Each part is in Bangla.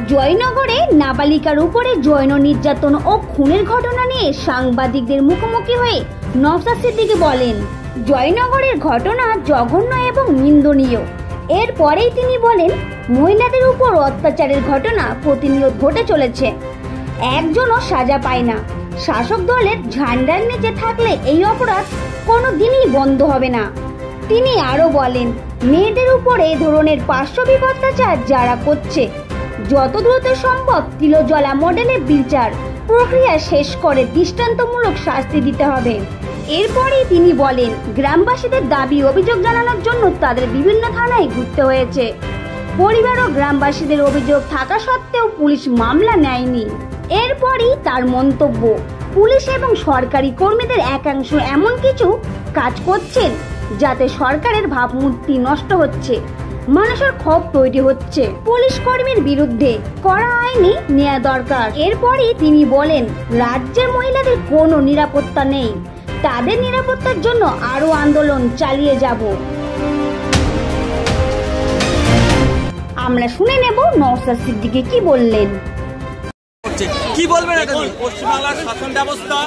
জয়নগরে নাবালিকার উপরে যৌন নির্যাতন ও খুনের ঘটনা নিয়ে সাংবাদিকদের মুখোমুখি হয়ে নওশাদ সিদ্দিকী বলেন, জয়নগরের ঘটনা জঘন্য এবং নিন্দনীয়। এরপরেই তিনি বলেন, মহিলাদের উপর অত্যাচারের ঘটনা প্রতিনিয়ত ঘটে চলেছে, একজনও সাজা পায় না। শাসক দলের ঝান্ডার নিচে থাকলে এই অপরাধ কোনো দিনই বন্ধ হবে না। তিনি আরও বলেন, মেয়েদের উপর এই ধরনের পাশবিক অত্যাচার যারা করছে, যত দ্রুত সম্ভব তিলজলা মডেলে বিচার প্রক্রিয়া শেষ করে দৃষ্টান্তমূলক শাস্তি দিতে হবে। এরপরেই তিনি বলেন, গ্রামবাসীদের দাবি অভিযোগ জানানোর জন্য তাদের বিভিন্ন থানায় ঘুরতে হয়েছে। পরিবার ও গ্রামবাসীদের অভিযোগ থাকা সত্ত্বেও পুলিশ মামলা নেয়নি। এরপরই তার মন্তব্য, পুলিশ এবং সরকারি কর্মীদের একাংশ এমন কিছু কাজ করছেন যাতে সরকারের ভাবমূর্তি নষ্ট হচ্ছে, মানুষের ক্ষোভ তৈরি হচ্ছে। পুলিশ কর্মীর বিরুদ্ধে কড়া আইনি নেওয়া দরকার। এরপরই তিনি বলেন, রাজ্যের মহিলাদের কোনো নিরাপত্তা নেই, তাদের নিরাপত্তার জন্য আরো আন্দোলন চালিয়ে যাব। আমরা শুনে নেব নওশাদ সিদ্দিকী কি বললেন। কি বলবেন? এখন পশ্চিমবাংলার শাসন ব্যবস্থা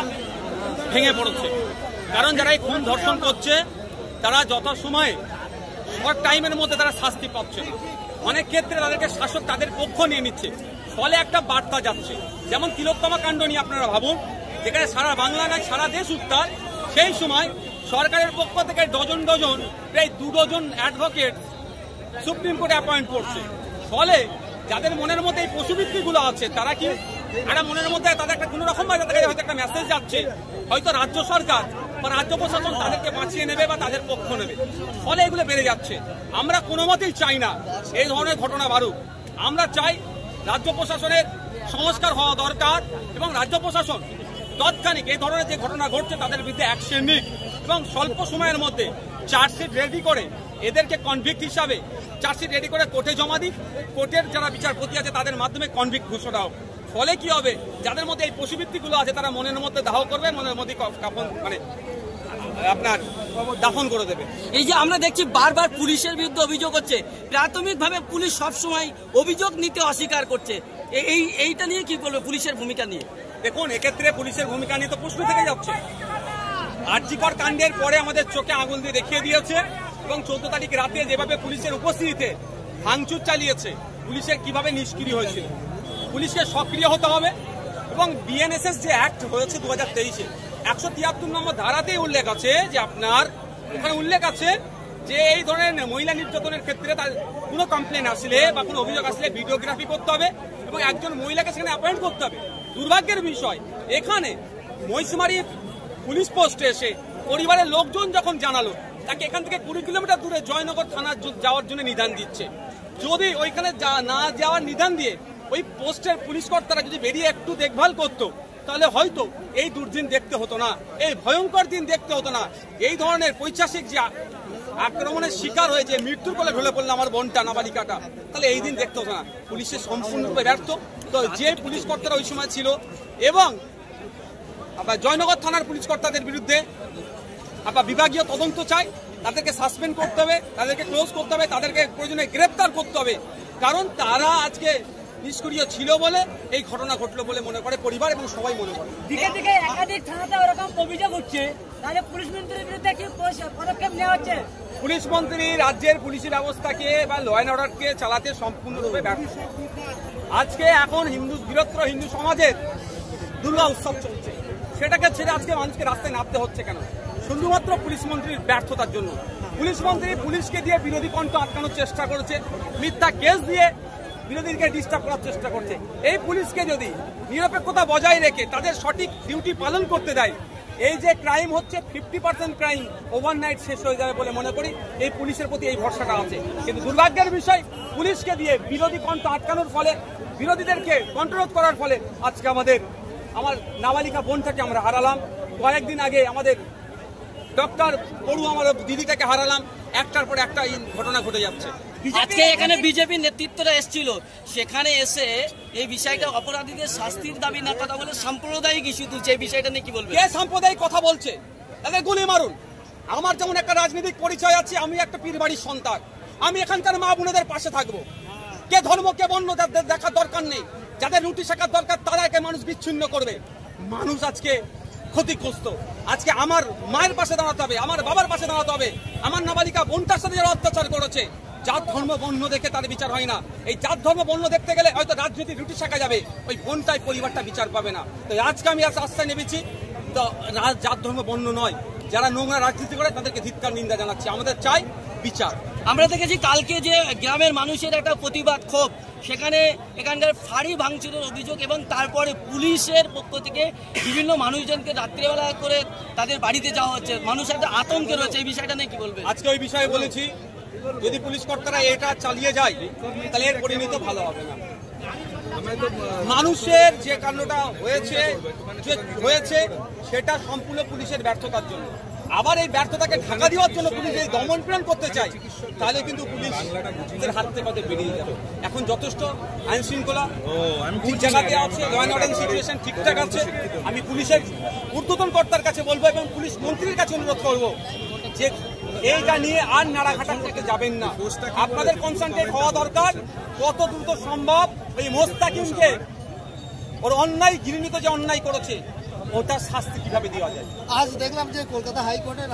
ভেঙে পড়েছে, কারণ যারা এই খুন ধর্ষণ করছে তারা যথাসময়ে শর্ট টাইমের মধ্যে তারা শাস্তি পাচ্ছে না। অনেক ক্ষেত্রে তাদেরকে শাসক তাদের পক্ষ নিয়ে নিচ্ছে, ফলে একটা বার্তা যাচ্ছে। যেমন তিলোত্তমা কাণ্ড নিয়ে আপনারা ভাবুন, যেখানে সারা বাংলা নয় সারা দেশ উত্তাল, সেই সময় সরকারের পক্ষ থেকে ডজন ডজন প্রায় 2 ডজন অ্যাডভোকেট সুপ্রিম কোর্টে অ্যাপয়েন্ট করছে। ফলে যাদের মনের মধ্যে এই পশুবৃত্তিগুলো আছে তারা কি একটা মনের মধ্যে তাদের একটা কোনো রকম ভাবে হয়তো একটা মেসেজ যাচ্ছে, হয়তো রাজ্য সরকার বা রাজ্য প্রশাসন তাদেরকে বাঁচিয়ে নেবে বা তাদের পক্ষ নেবে, ফলে এগুলো বেড়ে যাচ্ছে। আমরা কোনো মতেই চাই না এই ধরনের ঘটনা বাড়ুক। আমরা চাই রাজ্য প্রশাসনের সংস্কার হওয়া দরকার এবং রাজ্য প্রশাসন তৎক্ষণিক এই ধরনের যে ঘটনা ঘটছে তাদের বিরুদ্ধে অ্যাকশন নিক এবং স্বল্প সময়ের মধ্যে চার্জশিট রেডি করে এদেরকে কনভিক্ট হিসাবে চার্জশিট রেডি করে কোর্টে জমা দিক। কোর্টের যারা বিচারপতি আছে তাদের মাধ্যমে কনভিক্ট ঘোষণা হোক। ফলে কি হবে, যাদের মধ্যে এই পশুবৃত্তিগুলো আছে তারা মনের মধ্যে দাহ করবে, মনের মধ্যে আপনার দাফন করে দেবে। এই যে আমরা দেখছি বারবার পুলিশের বিরুদ্ধে অভিযোগ হচ্ছে, প্রাথমিকভাবে পুলিশ সবসময় অভিযোগ নিতে অস্বীকার করছে, এইটা নিয়ে কি বলবে পুলিশের ভূমিকা নিয়ে? দেখুন, এক্ষেত্রে পুলিশের ভূমিকা নিয়ে তো প্রশ্ন থেকে যাচ্ছে। আরজিকর কাণ্ডের পরে আমাদের চোখে আঙুল দিয়ে দেখিয়ে দিয়েছে এবং 14 তারিখ রাতে যেভাবে পুলিশের উপস্থিতিতে ভাঙচুর চালিয়েছে, পুলিশের কিভাবে নিষ্ক্রিয় হয়েছিল। পুলিশকে সক্রিয় হতে হবে এবং বিএনএসএস যে অ্যাক্ট হয়েছে 2023-এ 173 নম্বর ধারাতেই উল্লেখ আছে যে আপনার ওখানে উল্লেখ আছে যে এই ধরনের মহিলা নির্যাতনের ক্ষেত্রে তার কোনো কমপ্লেন আসলে বা কোনো অভিযোগ আসলে ভিডিওগ্রাফি করতে হবে এবং একজন মহিলাকে সেখানে অ্যাপয়েন্ট করতে হবে। দুর্ভাগ্যের বিষয়, এখানে মহিষমারি পুলিশ পোস্টে এসে পরিবারের লোকজন যখন জানালো, তাকে এখান থেকে 20 কিলোমিটার দূরে জয়নগর থানা যাওয়ার জন্য নিদান দিচ্ছে। যদি ওইখানে না যাওয়ার নিদান দিয়ে ওই পোস্টের পুলিশ কর্তারা যদি বেরিয়ে একটু দেখভাল করতো, তাহলে হয়তো এই দুর্দিন দেখতে হতো না, এই ভয়ঙ্কর দিন দেখতে হতো না। এই ধরনের পৈশাচিক যে আক্রমণের শিকার হয়েছে, মৃত্যুর কোলে ঢলে পড়লো আমার বোনটা, নাবালিকাটা, তাহলে এই দিন দেখতে হতো না। পুলিশের সম্পূর্ণরূপে ব্যর্থ। তো যে পুলিশ কর্তারা ওই সময় ছিল এবং আবার জয়নগর থানার পুলিশ কর্তাদের বিরুদ্ধে আবার বিভাগীয় তদন্ত চাই, তাদেরকে সাসপেন্ড করতে হবে, তাদেরকে ক্লোজ করতে হবে, তাদেরকে প্রয়োজনে গ্রেপ্তার করতে হবে, কারণ তারা আজকে নিষ্ক্রিয় ছিল বলে এই ঘটনা ঘটলো বলে মনে করে পরিবার এবং সবাই মনে করে। দিকে দিকে একাধিক থানাতে ওরকম অভিযোগ হচ্ছে, তাহলে পুলিশ মন্ত্রীর বিরুদ্ধে কি পদক্ষেপ নেওয়া হচ্ছে? পুলিশ মন্ত্রী রাজ্যের পুলিশি ব্যবস্থাকে বা ল অ্যান্ড অর্ডারকে চালাতে সম্পূর্ণরূপে ব্যর্থ। আজকে এখন বৃহত্তর হিন্দু সমাজের দুর্গা উৎসব চলছে, সেটাকে ছেড়ে আজকে মানুষকে রাস্তায় নামতে হচ্ছে কেন? শুধুমাত্র পুলিশ মন্ত্রীর ব্যর্থতার জন্য। পুলিশ মন্ত্রী পুলিশকে দিয়ে বিরোধী কণ্ঠ আটকানোর চেষ্টা করেছে, মিথ্যা কেস দিয়ে বিরোধীকে ডিস্টার্ব করার চেষ্টা করছে। এই পুলিশকে যদি নিরপেক্ষতা বজায় রেখে তাদের সঠিক ডিউটি পালন করতে দেয়, এই যে ক্রাইম হচ্ছে 50% ক্রাইম ওভারনাইট শেষ হয়ে যাবে বলে মনে করি। এই পুলিশের প্রতি এই ভরসাটা আছে, কিন্তু দুর্ভাগ্যের বিষয় পুলিশকে দিয়ে বিরোধী কণ্ঠ আটকানোর ফলে, বিরোধীদেরকে কন্ট্রোল করার ফলে আজকে আমার নাবালিকা বোনটাকে আমরা হারালাম। কয়েকদিন আগে আমাদের ডক্টর পড়ু আমার দিদিটাকে হারালাম। একটার পর একটা ঘটনা ঘটে যাচ্ছে। আজকে এখানে বিজেপি নেতৃত্বরা এসেছিল, সেখানে এসে এই বিষয়টা অপরাধীদের শাস্তির দাবি না কথা বলে সাম্প্রদায়িক ইস্যু তুলছে। এই বিষয়টা নিয়ে কি বলবেন? কে সাম্প্রদায়িক কথা বলছে? তাদের গুলি মারুন। আমার যেমন একটা রাজনৈতিক পরিচয় আছে, আমি একটা পীর বাড়ির সন্তান, আমি এখানকার মা বোনেদের পাশে থাকবো। কে ধর্ম কে বর্ণ যাদের দেখার দরকার নেই, যাদের রুটি শেখার দরকার তারা একে মানুষ বিচ্ছিন্ন করবে। মানুষ আজকে ক্ষতিগ্রস্ত। আজকে আমার মায়ের পাশে দাঁড়াতে হবে, আমার বাবার পাশে দাঁড়াতে হবে। আমার নাবালিকা বোনটার সাথে যারা অত্যাচার করেছে, জাত ধর্ম বর্ণ দেখে তার বিচার হয় না। এই জাত ধর্ম বর্ণ দেখতে গেলে হয়তো রাজনীতির রুটি শেখা যাবে, ওই বোনটাই পরিবারটা বিচার পাবে না। তো আজকে আমি আশ্বাস নেমেছি, তো জাত ধর্ম বর্ণ নয়, যারা নোংরা রাজনীতি করে তাদেরকে ধিক্কার নিন্দা জানাচ্ছি। আমাদের চাই বিচার। আমরা দেখেছি কালকে যে গ্রামের মানুষের একটা প্রতিবাদ ক্ষোভ, সেখানে এখানকার ফাঁড়ি ভাঙচুরের অভিযোগ এবং তারপরে পুলিশের পক্ষ থেকে বিভিন্ন মানুষজনকে রাত্রিবেলা করে তাদের বাড়িতে যাওয়া হচ্ছে, মানুষ একটা আতঙ্কে রয়েছে। এই বিষয়টা নিয়ে কি বলবে? আজকে ওই বিষয়ে বলেছি, যদি পুলিশ কর্তারা এটা চালিয়ে যায় তাহলে এর পরিণতি ভালো হবে না। মানুষের যে কাণ্ডটা হয়েছে সেটা সম্পূর্ণ পুলিশের ব্যর্থতার জন্য। আবার এই ব্যর্থতাকে ঢাকা দেওয়ার জন্য পুলিশ এই দমন পীড়ন করতে চায়, তাহলে কিন্তু পুলিশের হাত থেকে বেরিয়ে যাবে। এখন যথেষ্ট আইন শৃঙ্খলা ঠিক জায়গাতে আছে, ল অ্যান্ড অর্ডার সিচুয়েশন ঠিকঠাক আছে। আমি পুলিশের ঊর্ধ্বতন কর্তার কাছে বলবো এবং পুলিশ মন্ত্রীর কাছে অনুরোধ করবো যে এইটা নিয়ে আর নাড়াঘাটা করতে যাবেন না। আপনাদের কনসেন্ট্রেট হওয়া দরকার কত দ্রুত সম্ভব ওই মোস্তাকিমকে ওর অন্যায় ঘৃণিত যে অন্যায় করেছে ওটার শাস্তি কিভাবে দেওয়া যায়। আজ দেখলাম যে কলকাতা হাইকোর্টের